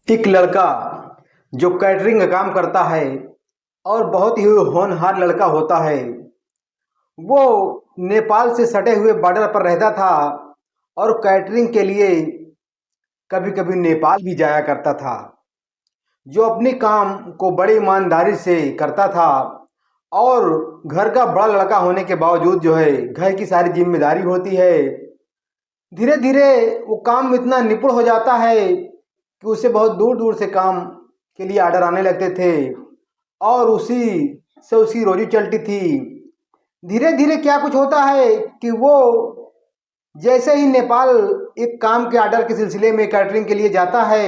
एक लड़का जो कैटरिंग का काम करता है और बहुत ही होनहार लड़का होता है। वो नेपाल से सटे हुए बॉर्डर पर रहता था और कैटरिंग के लिए कभी कभी नेपाल भी जाया करता था। जो अपनी काम को बड़ी ईमानदारी से करता था और घर का बड़ा लड़का होने के बावजूद जो है घर की सारी जिम्मेदारी होती है। धीरे धीरे वो काम में इतना निपुण हो जाता है कि उसे बहुत दूर दूर से काम के लिए आर्डर आने लगते थे और उसी से उसकी रोजी चलती थी। धीरे धीरे क्या कुछ होता है कि वो जैसे ही नेपाल एक काम के आर्डर के सिलसिले में कैटरिंग के लिए जाता है,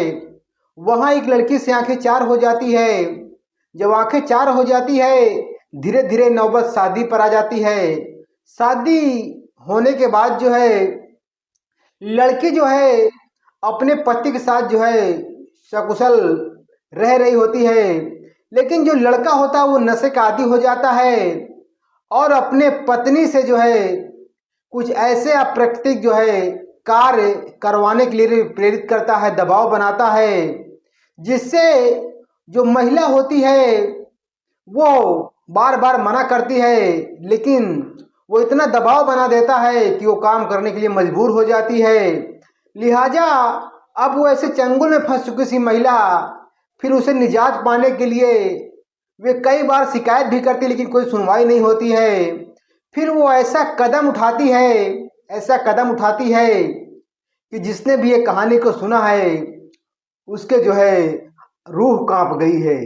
वहाँ एक लड़की से आंखें चार हो जाती है। जब आंखें चार हो जाती है, धीरे धीरे नौबत शादी पर आ जाती है। शादी होने के बाद जो है लड़की जो है अपने पति के साथ जो है सकुशल रह रही होती है, लेकिन जो लड़का होता है वो नशे का आदी हो जाता है और अपने पत्नी से जो है कुछ ऐसे अप्राकृतिक जो है कार्य करवाने के लिए प्रेरित करता है, दबाव बनाता है, जिससे जो महिला होती है वो बार बार मना करती है, लेकिन वो इतना दबाव बना देता है कि वो काम करने के लिए मजबूर हो जाती है। लिहाजा अब वो ऐसे चंगुल में फंस चुकी सी महिला फिर उसे निजात पाने के लिए वे कई बार शिकायत भी करती, लेकिन कोई सुनवाई नहीं होती है। फिर वो ऐसा कदम उठाती है, ऐसा कदम उठाती है कि जिसने भी ये कहानी को सुना है उसके जो है रूह कांप गई है।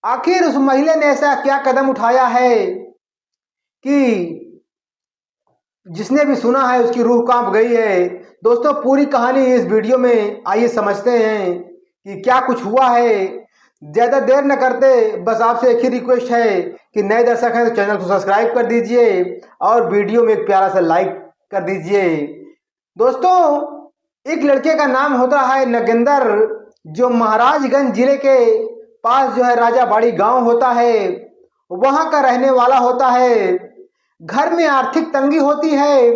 आखिर उस महिला ने ऐसा क्या कदम उठाया है कि जिसने भी सुना है उसकी रूह कांप गई है। दोस्तों, पूरी कहानी इस वीडियो में आइए समझते हैं कि क्या कुछ हुआ है। ज़्यादा देर न करते, बस आपसे एक ही रिक्वेस्ट है कि नए दर्शक हैं तो चैनल को सब्सक्राइब कर दीजिए और वीडियो में एक प्यारा सा लाइक कर दीजिए। दोस्तों, एक लड़के का नाम होता है नगेंद्र, जो महाराजगंज जिले के पास जो है राजाबाड़ी गांव होता है, वहां का रहने वाला होता है। घर में आर्थिक तंगी होती है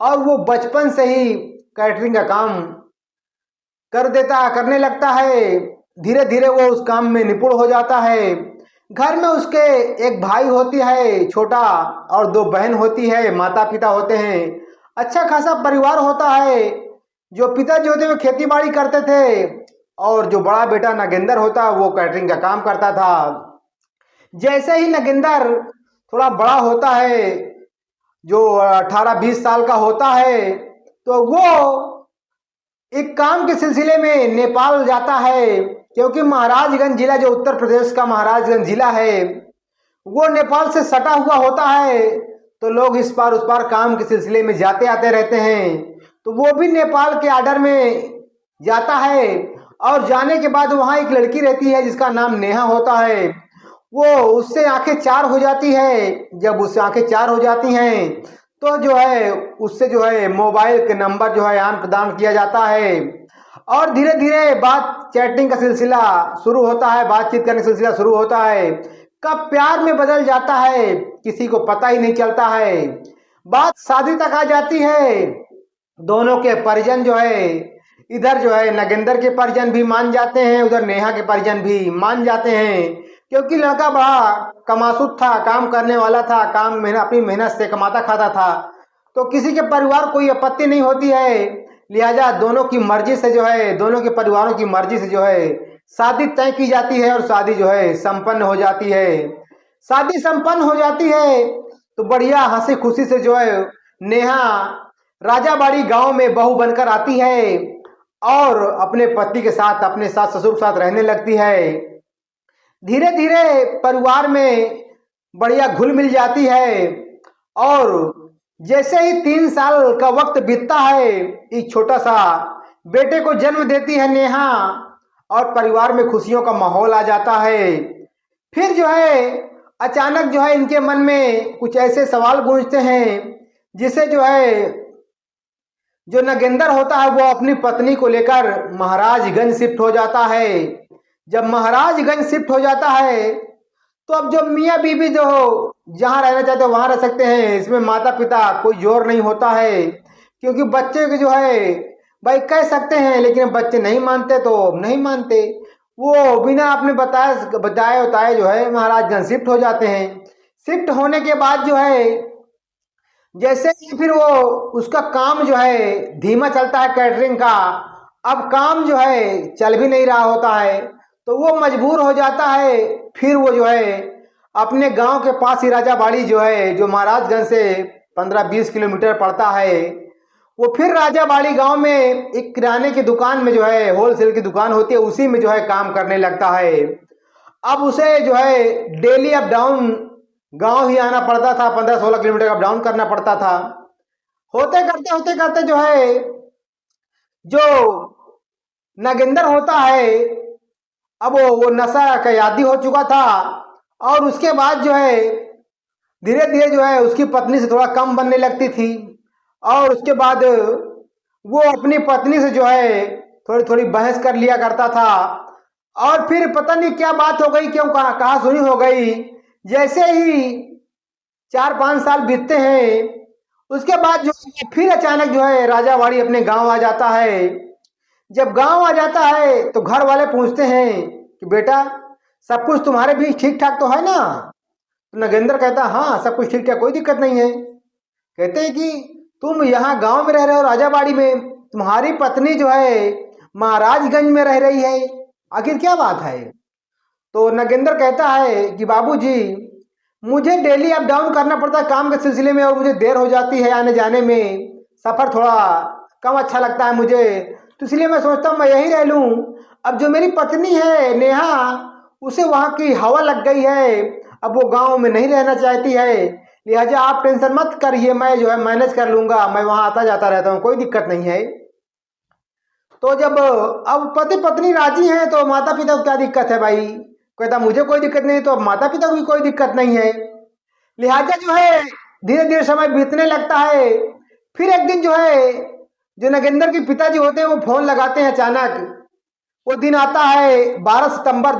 और वो बचपन से ही कैटरिंग का काम करने लगता है। धीरे धीरे वो उस काम में निपुण हो जाता है। घर में उसके एक भाई होती है छोटा और दो बहन होती है, माता पिता होते हैं। अच्छा खासा परिवार होता है। जो पिताजी होते वो खेती बाड़ी करते थे और जो बड़ा बेटा नगेंद्र होता वो कैटरिंग का काम करता था। जैसे ही नगेंद्र थोड़ा बड़ा होता है, जो 18-20 साल का होता है, तो वो एक काम के सिलसिले में नेपाल जाता है, क्योंकि महाराजगंज जिला जो उत्तर प्रदेश का महाराजगंज जिला है वो नेपाल से सटा हुआ होता है। तो लोग इस पार उस पार काम के सिलसिले में जाते आते रहते हैं। तो वो भी नेपाल के आर्डर में जाता है और जाने के बाद वहाँ एक लड़की रहती है जिसका नाम नेहा होता है। वो उससे आंखें चार हो जाती है। जब उससे आंखें चार हो जाती हैं तो जो है उससे जो है मोबाइल के नंबर जो है आदान प्रदान किया जाता है और धीरे धीरे बात चैटिंग का सिलसिला शुरू होता है, बातचीत करने का सिलसिला शुरू होता है। कब प्यार में बदल जाता है किसी को पता ही नहीं चलता है। बात शादी तक आ जाती है। दोनों के परिजन जो है, इधर जो है नगेंद्र के परिजन भी मान जाते हैं, उधर नेहा के परिजन भी मान जाते हैं, क्योंकि लड़का बड़ा कमासुत था, काम करने वाला था, काम अपनी मेहनत से कमाता खाता था। तो किसी के परिवार कोई आपत्ति नहीं होती है। लिहाजा दोनों की मर्जी से जो है, दोनों के परिवारों की मर्जी से जो है शादी तय की जाती है और शादी जो है संपन्न हो जाती है। शादी संपन्न हो जाती है तो बढ़िया हंसी खुशी से जो है नेहा राजाबाड़ी गांव में बहू बनकर आती है और अपने पति के साथ, अपने सास ससुर के साथ रहने लगती है। धीरे धीरे परिवार में बढ़िया घुल मिल जाती है और जैसे ही 3 साल का वक्त बीतता है, एक छोटा सा बेटे को जन्म देती है नेहा और परिवार में खुशियों का माहौल आ जाता है। फिर जो है अचानक जो है इनके मन में कुछ ऐसे सवाल गूंजते हैं जिसे जो है जो नगेंद्र होता है वो अपनी पत्नी को लेकर महाराजगंज शिफ्ट हो जाता है। जब महाराजगंज शिफ्ट हो जाता है तो अब जो मियाँ बीबी जो जहाँ रहना चाहते हो वहाँ रह सकते हैं। इसमें माता पिता कोई जोर नहीं होता है, क्योंकि बच्चे के जो है भाई कह सकते हैं, लेकिन बच्चे नहीं मानते तो नहीं मानते। वो बिना आपने बताए बताए जो है महाराजगंज शिफ्ट हो जाते हैं। शिफ्ट होने के बाद जो है जैसे ही फिर वो उसका काम जो है धीमा चलता है कैटरिंग का। अब काम जो है चल भी नहीं रहा होता है, तो वो मजबूर हो जाता है। फिर वो जो है अपने गांव के पास ही राजाबाड़ी जो है, जो महाराजगंज से 15-20 किलोमीटर पड़ता है, वो फिर राजाबाड़ी गांव में एक किराने की दुकान में जो है होलसेल की दुकान होती है, उसी में जो है काम करने लगता है। अब उसे जो है डेली अप डाउन गांव ही आना पड़ता था, 15-16 किलोमीटर अप डाउन करना पड़ता था। होते करते जो है जो नागेंद्र होता है, अब वो नशा का आदी हो चुका था। और उसके बाद जो है धीरे धीरे जो है उसकी पत्नी से थोड़ा कम बनने लगती थी। और उसके बाद वो अपनी पत्नी से जो है थोड़ी थोड़ी बहस कर लिया करता था। और फिर पता नहीं क्या बात हो गई, क्यों कहा सुनी हो गई। जैसे ही 4-5 साल बीतते हैं, उसके बाद जो है फिर अचानक जो है राजावाड़ी अपने गांव आ जाता है। जब गांव आ जाता है तो घर वाले पूछते हैं कि बेटा सब कुछ तुम्हारे भी ठीक ठाक तो है ना? तो नगेंद्र कहता हाँ सब कुछ ठीक ठाक, कोई दिक्कत नहीं है। कहते हैं कि तुम यहाँ गांव में रह रहे हो राजाबाड़ी में, तुम्हारी पत्नी जो है महाराजगंज में रह रही है, आखिर क्या बात है? तो नगेंद्र कहता है कि बाबूजी मुझे डेली अप डाउन करना पड़ता है काम के सिलसिले में, और मुझे देर हो जाती है आने जाने में, सफ़र थोड़ा कम अच्छा लगता है मुझे, तो इसलिए मैं सोचता हूँ मैं यहीं रह लूँ। अब जो मेरी पत्नी है नेहा, उसे वहाँ की हवा लग गई है, अब वो गांव में नहीं रहना चाहती है। लिहाजा आप टेंशन मत करिए, मैं जो है मैनेज कर लूँगा, मैं वहाँ आता जाता रहता हूँ, कोई दिक्कत नहीं है। तो जब अब पति पत्नी राजी हैं तो माता पिता को क्या दिक्कत है भाई? कहता मुझे कोई दिक्कत नहीं, तो अब माता पिता को भी कोई दिक्कत नहीं है। लिहाजा जो है धीरे धीरे समय बीतने लगता है। फिर एक दिन जो है जो नगेंद्र के पिताजी होते हैं वो फोन लगाते हैं अचानक। वो दिन आता है 12 सितंबर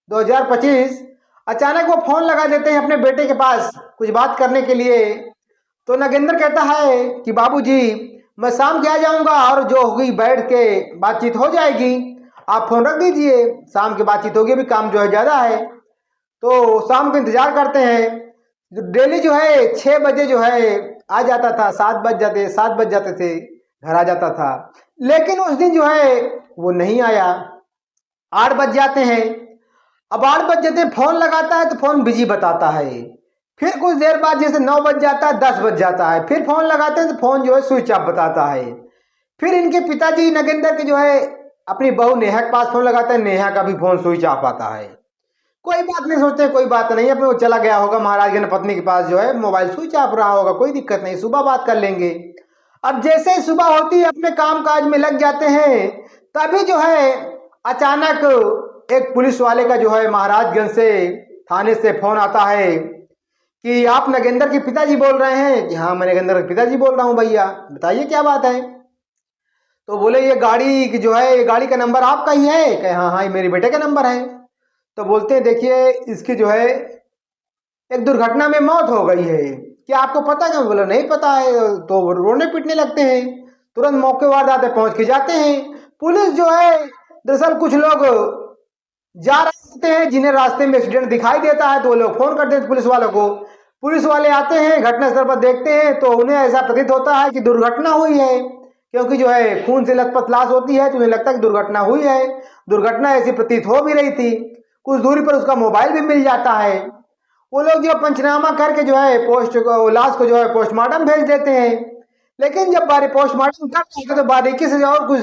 2025। अचानक वो फोन लगा देते हैं अपने बेटे के पास कुछ बात करने के लिए। तो नगेंद्र कहता है कि बाबूजी मैं शाम के आ जाऊंगा और जो होगी बैठ के बातचीत हो जाएगी, आप फोन रख दीजिए, शाम की बातचीत होगी, अभी काम जो है ज़्यादा है। तो शाम को इंतजार करते हैं। जो डेली जो है 6 बजे जो है आ जाता था, 7 बज जाते थे घर आ जाता था। लेकिन उस दिन जो है वो नहीं आया। 8 बज जाते हैं। अब 8 बज जाते हैं, फोन लगाता है तो फोन बिजी बताता है। फिर कुछ देर बाद जैसे 9 बज जाता है, 10 बज जाता है, फिर फोन लगाते हैं तो फोन जो है स्विच ऑफ बताता है। फिर इनके पिताजी नगेंद्र के जो है अपनी बहू नेहा के पास फोन लगाते हैं, नेहा का भी फोन स्विच ऑफ आता है। कोई बात नहीं सोचते, कोई बात नहीं, अपने वो चला गया होगा महाराजगंज पत्नी के पास, जो है मोबाइल स्विच ऑफ रहा होगा, कोई दिक्कत नहीं, सुबह बात कर लेंगे। अब जैसे ही सुबह होती है अपने काम काज में लग जाते हैं, तभी जो है अचानक एक पुलिस वाले का जो है महाराजगंज से थाने से फोन आता है कि आप नगेंद्र के पिताजी बोल रहे हैं? कि हाँ मैं नगेंद्र के पिताजी बोल रहा हूँ भैया, बताइए क्या बात है। तो बोले ये गाड़ी की जो है, ये गाड़ी का नंबर आपका ही है? कहे हाँ हाँ ये मेरे बेटे का नंबर है। तो बोलते हैं देखिए इसकी जो है एक दुर्घटना में मौत हो गई है, क्या आपको पता है? बोला नहीं पता है। तो रोने पीटने लगते हैं। तुरंत मौके वारदात पे पहुंच के जाते हैं। पुलिस जो है दरअसल कुछ लोग जा रहे होते हैं जिन्हें रास्ते में एक्सीडेंट दिखाई देता है, तो वो लोग फोन करते हैं पुलिस वालों को। पुलिस वाले आते हैं, घटनास्थल पर देखते हैं तो उन्हें ऐसा प्रतीत होता है कि दुर्घटना हुई है, क्योंकि जो है खून से लथपथ लाश होती है तो उन्हें लगता है कि दुर्घटना हुई है। दुर्घटना ऐसी प्रतीत हो भी रही थी। कुछ दूरी पर उसका मोबाइल भी मिल जाता है। वो लोग जो पंचनामा करके जो है लाश को जो है पोस्टमार्टम भेज देते हैं। लेकिन जब पोस्टमार्टम करते हैं तो बारीकी से और कुछ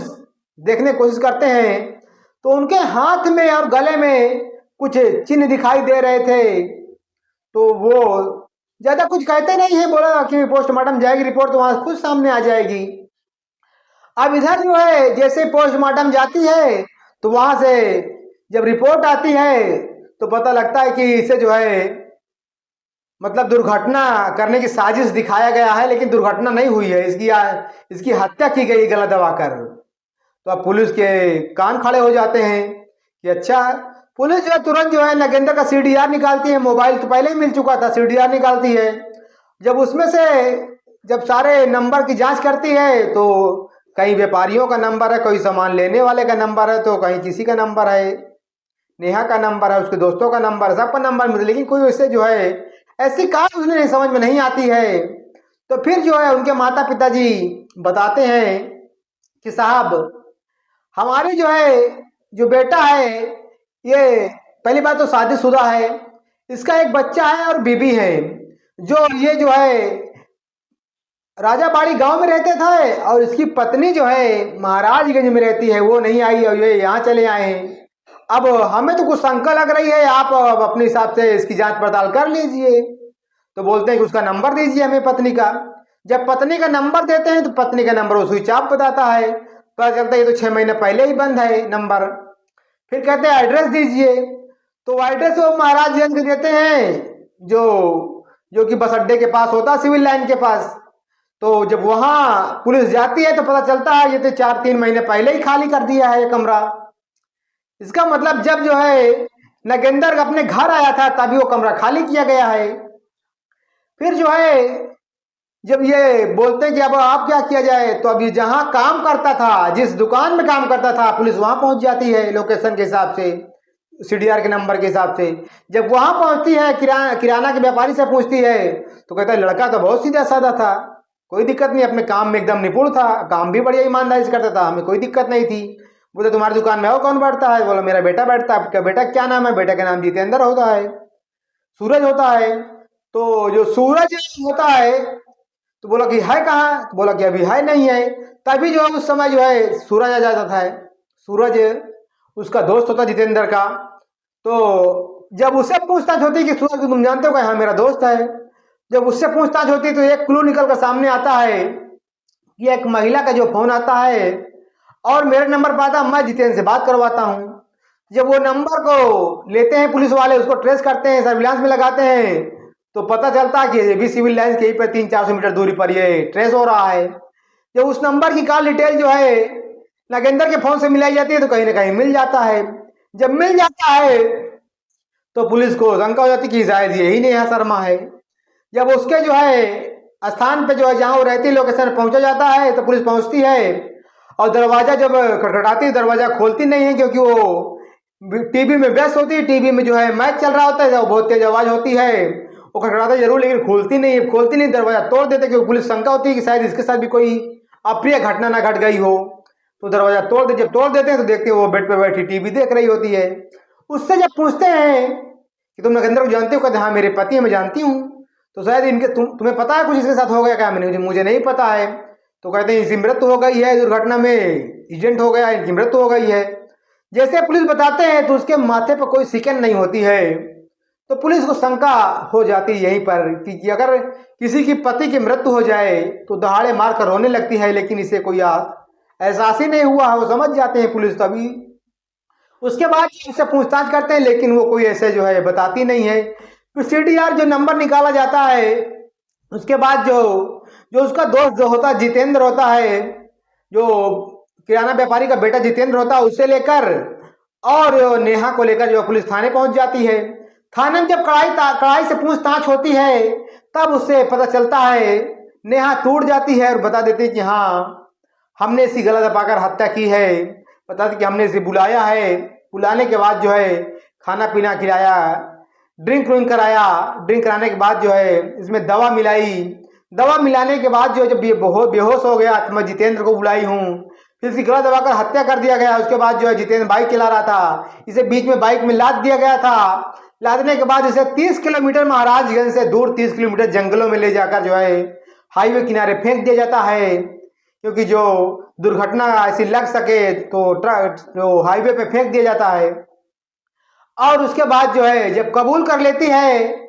देखने की कोशिश करते हैं तो उनके हाथ में और गले में कुछ चिन्ह दिखाई दे रहे थे। तो वो ज्यादा कुछ कहते नहीं है, बोला कि पोस्टमार्टम जाएगी रिपोर्ट तो वहां खुद सामने आ जाएगी। अब इधर जो है जैसे पोस्टमार्टम जाती है तो वहां से जब रिपोर्ट आती है तो पता लगता है कि इसे जो है मतलब दुर्घटना करने की साजिश दिखाया गया है, लेकिन दुर्घटना नहीं हुई है, इसकी हत्या की गई गला दबाकर। तो अब पुलिस के कान खड़े हो जाते हैं कि अच्छा। पुलिस जो है तुरंत जो है नगेंद्र का सीडीआर निकालती है, मोबाइल तो पहले ही मिल चुका था, सीडीआर निकालती है। जब उसमें से जब सारे नंबर की जांच करती है तो कहीं व्यापारियों का नंबर है, कोई सामान लेने वाले का नंबर है, तो कहीं किसी का नंबर है, नेहा का नंबर है, उसके दोस्तों का नंबर है, सबका नंबर मिलता, लेकिन कोई वैसे जो है ऐसी कहानी उसने नहीं समझ में नहीं आती है। तो फिर जो है उनके माता पिताजी बताते हैं कि साहब हमारे जो है जो बेटा है, ये पहली बात तो शादीशुदा है, इसका एक बच्चा है और बीबी है। जो ये जो है राजाबाड़ी गांव में रहते थे और इसकी पत्नी जो है महाराजगंज में रहती है, वो नहीं आई और ये यहाँ चले आए हैं। अब हमें तो कुछ शंका लग रही है, आप अब अपने हिसाब से इसकी जांच पड़ताल कर लीजिए। तो बोलते हैं कि उसका नंबर दीजिए हमें पत्नी का। जब पत्नी का नंबर देते हैं तो पत्नी का नंबर वो स्विच ऑफ बताता है, पता चलता है ये तो 6 महीने पहले ही बंद है नंबर। फिर कहते हैं एड्रेस दीजिए, तो एड्रेस वो महाराजगंज के देते हैं जो जो कि बस अड्डे के पास होता है, सिविल लाइन के पास। तो जब वहां पुलिस जाती है तो पता चलता है ये तो 4-3 महीने पहले ही खाली कर दिया है ये कमरा। इसका मतलब जब जो है नगेंद्र अपने घर आया था तभी वो कमरा खाली किया गया है। फिर जो है जब ये बोलते हैं कि अब आप क्या किया जाए, तो अभी जहां काम करता था, जिस दुकान में काम करता था, पुलिस वहां पहुंच जाती है लोकेशन के हिसाब से, सीडीआर के नंबर के हिसाब से। जब वहां पहुंचती है किराना के व्यापारी से पूछती है तो कहता है लड़का तो बहुत सीधा साधा था, कोई दिक्कत नहीं, अपने काम में एकदम निपुण था, काम भी बढ़िया ईमानदारी से करता था, हमें कोई दिक्कत नहीं थी। बोले तुम्हारी दुकान में और कौन बैठता है? बोला मेरा बेटा बैठता है। आपका बेटा क्या नाम है? बेटा का नाम जितेंद्र होता है, सूरज होता है। तो जो सूरज होता है तो बोला कि है कहाँ? तो बोला कि अभी है नहीं है। तभी जो है उस समय जो है सूरज आ जाता था। सूरज उसका दोस्त होता जितेंद्र का। तो जब उससे पूछताछ होती कि सूरज को तुम जानते हो? हाँ मेरा दोस्त है। जब उससे पूछताछ होती तो एक क्लू निकल कर सामने आता है कि एक महिला का जो फोन आता है और मेरे नंबर पर आता, मैं जितेंद्र से बात करवाता हूँ। जब वो नंबर को लेते हैं पुलिस वाले, उसको ट्रेस करते हैं, सर्विलांस में लगाते हैं, तो पता चलता है कि ये भी सिविल लाइन्स के ही पे 300-400 मीटर दूरी पर ये ट्रेस हो रहा है। जब उस नंबर की कॉल डिटेल जो है नगेंद्र के फोन से मिलाई जाती है तो कहीं ना कहीं मिल जाता है। जब मिल जाता है तो पुलिस को शंका हो जाती है कि शायद यही नेहा शर्मा है। जब उसके जो है स्थान पे जो है जहां वो रहती है लोकेशन पहुंचा जाता है तो पुलिस पहुंचती है और दरवाजा जब खटखटाती है, दरवाजा खोलती नहीं है क्योंकि वो टीवी में व्यस्त होती है। टीवी में जो है मैच चल रहा होता है, जब बहुत तेज आवाज होती है, वो खटखटाते जरूर लेकिन खोलती नहीं, दरवाजा तोड़ देते क्योंकि पुलिस शंका होती है कि शायद इसके साथ भी कोई अप्रिय घटना ना घट गई हो। तो दरवाजा तोड़ दे, जब तोड़ देते हैं तो देखते हैं वो बेड पे बैठी टीवी देख रही होती है। उससे जब पूछते हैं कि तुम नगेंद्र को जानते हो? कहते हाँ मेरे पति है, मैं जानती हूँ। तो शायद इनके तुम्हें पता है कुछ इसके साथ हो गया क्या? मुझे नहीं पता है। तो कहते हैं इसकी मृत्यु हो गई है, दुर्घटना में एक्सीडेंट हो गया, इनकी मृत्यु हो गई है। जैसे पुलिस बताते हैं तो उसके माथे पर कोई शिकन नहीं होती है। तो पुलिस को शंका हो जाती है यहीं पर कि अगर किसी की पति की मृत्यु हो जाए तो दहाड़े मार कर रोने लगती है, लेकिन इसे कोई एहसास ही नहीं हुआ, वो समझ जाते हैं पुलिस। तभी उसके बाद उससे पूछताछ करते हैं लेकिन वो कोई ऐसे जो है बताती नहीं है। तो सीडीआर जो नंबर निकाला जाता है उसके बाद जो उसका दोस्त जो होता है जितेंद्र होता है, जो किराना व्यापारी का बेटा जितेंद्र होता है, उसे लेकर और नेहा को लेकर जो पुलिस थाने पहुंच जाती है। थाने में जब कड़ाई से पूछताछ होती है तब उससे पता चलता है, नेहा टूट जाती है और बता देती है कि हाँ हमने इसी गला दबाकर हत्या की है। बता कि हमने इसे बुलाया है, बुलाने के बाद जो है खाना पीना खिलाया, ड्रिंक कराया, ड्रिंक कराने के बाद जो है इसमें दवा मिलाई, दवा मिलाने के बाद जो जब ये बेहोश हो गया तो मैं जितेंद्र को बुलाई हूँ, फिर इसकी गला दबाकर हत्या कर दिया गया। उसके बाद जो है जितेंद्र बाइक चला रहा था, इसे बीच में बाइक में लाद दिया गया था। लादने के बाद इसे 30 किलोमीटर महाराजगंज से दूर 30 किलोमीटर जंगलों में ले जाकर जो है हाईवे किनारे फेंक दिया जाता है, क्योंकि जो दुर्घटना ऐसी लग सके तो जो हाईवे पे फेंक दिया जाता है। और उसके बाद जो है जब कबूल कर लेती है,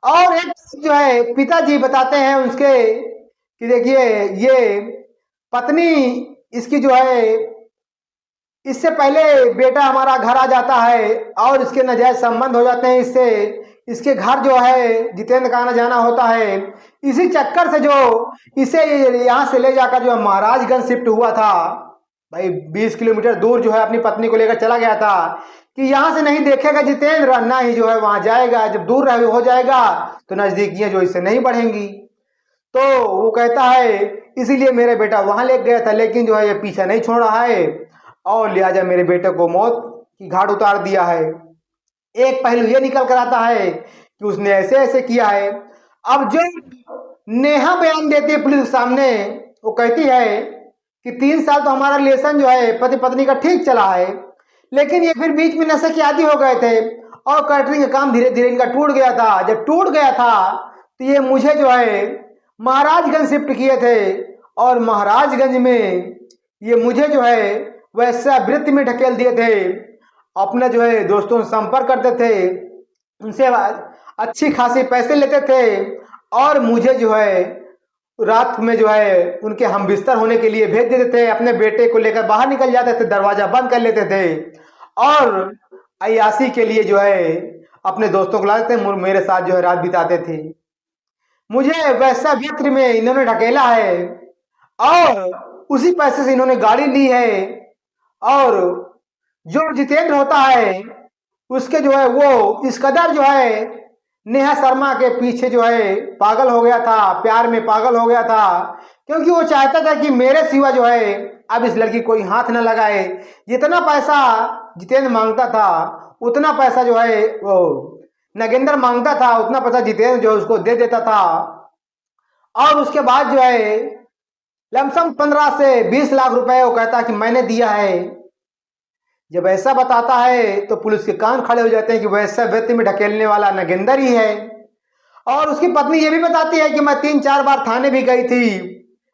और एक जो है पिताजी बताते हैं उसके कि देखिए ये पत्नी इसकी जो है इससे पहले बेटा हमारा घर आ जाता है और इसके नाजायज संबंध हो जाते हैं इससे, इसके घर जो है जितेंद्र का आना जाना होता है। इसी चक्कर से जो इसे यहाँ से ले जाकर जो महाराजगंज शिफ्ट हुआ था, भाई 20 किलोमीटर दूर जो है अपनी पत्नी को लेकर चला गया था कि यहाँ से नहीं देखेगा जितेंद्र, ना ही जो है वहां जाएगा। जब दूर हो जाएगा तो नजदीकियां जो इससे नहीं बढ़ेंगी। तो वो कहता है इसीलिए मेरा बेटा वहां ले गया था, लेकिन जो है ये पीछा नहीं छोड़ रहा है और लिहाजा मेरे बेटे को मौत की घाट उतार दिया है। एक पहलू ये निकल कर आता है कि उसने ऐसे ऐसे किया है। अब जो नेहा बयान देती है पुलिस के सामने, वो कहती है कि 3 साल तो हमारा रिलेशन जो है पति पत्नी का ठीक चला है, लेकिन ये फिर बीच में नशे के आदी हो गए थे और कैटरिंग का काम धीरे धीरे इनका टूट गया था। जब टूट गया था तो ये मुझे जो है महाराजगंज शिफ्ट किए थे और महाराजगंज में ये मुझे जो है वैसा वृत्ति में ढकेल दिए थे। अपने जो है दोस्तों से संपर्क करते थे, उनसे अच्छी खासी पैसे लेते थे और मुझे जो है रात में जो है उनके हम बिस्तर होने के लिए भेज देते थे। अपने बेटे को लेकर बाहर निकल जाते थे, दरवाजा बंद कर लेते थे और अय्याशी के लिए जो है अपने दोस्तों को लाते थे, मेरे साथ जो है रात बिताते थे। मुझे वैसा व्यक्ति में इन्होंने ढकेला है और उसी पैसे से इन्होंने गाड़ी ली है। और जो जितेंद्र होता है उसके जो है वो इस कदर जो है नेहा शर्मा के पीछे जो है पागल हो गया था, प्यार में पागल हो गया था, क्योंकि वो चाहता था कि मेरे सिवा जो है अब इस लड़की कोई हाथ न लगाए। जितना पैसा जितेंद्र मांगता था उतना पैसा जो है वो नगेंद्र मांगता था, उतना पैसा जितेंद्र जो उसको दे देता था। और उसके बाद जो है लमसम 15 से 20 लाख रुपए वो कहता कि मैंने दिया है। जब ऐसा बताता है तो पुलिस के कान खड़े हो जाते हैं कि वैसा व्यक्ति में ढकेलने वाला नगेंद्र ही है। और उसकी पत्नी ये भी बताती है कि मैं 3-4 बार थाने भी गई थी,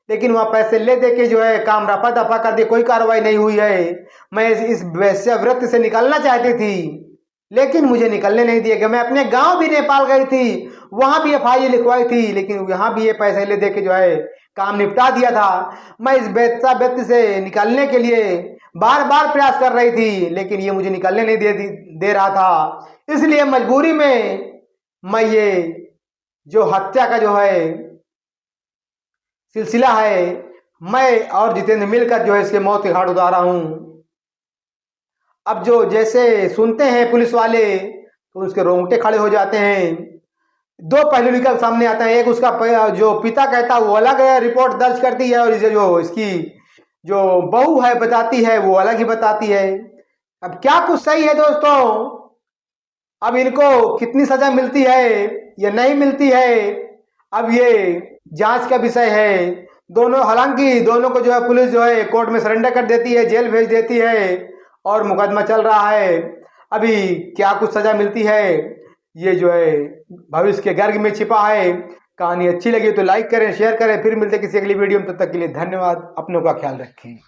लेकिन वहां पैसे ले दे के जो है काम रफा दफा कर दिए, कोई कार्रवाई नहीं हुई है। मैं इस वैश्यावृत्ति से निकलना चाहती थी, लेकिन मुझे निकलने नहीं दिया गया। मैं अपने गांव भी नेपाल गई थी, वहां भी FIR लिखवाई थी, लेकिन यहाँ भी ये पैसे ले दे के जो है काम निपटा दिया था। मैं इस वैश्यावृत्ति से निकलने के लिए बार बार प्रयास कर रही थी, लेकिन ये मुझे निकलने नहीं दे रहा था। इसलिए मजबूरी में मैं ये जो हत्या का जो है सिलसिला है, मैं और जितेंद्र मिलकर जो है इसके मौत के घाट उतारा हूं। अब जो जैसे सुनते हैं पुलिस वाले तो उसके रोंगटे खड़े हो जाते हैं। दो पहलू निकल सामने आते हैं। एक उसका जो पिता कहता है वो अलग रिपोर्ट दर्ज करती है और इसे जो इसकी जो बहू है बताती है वो अलग ही बताती है। अब क्या कुछ सही है दोस्तों? अब इनको कितनी सजा मिलती है या नहीं मिलती है, अब ये जांच का विषय है। दोनों, हालांकि दोनों को जो है पुलिस जो है कोर्ट में सरेंडर कर देती है, जेल भेज देती है और मुकदमा चल रहा है। अभी क्या कुछ सजा मिलती है ये जो है भविष्य के गर्ग में छिपा है। कहानी अच्छी लगी तो लाइक करें, शेयर करें। फिर मिलते किसी अगली वीडियो में, तब तक के लिए धन्यवाद। अपनों का ख्याल रखें।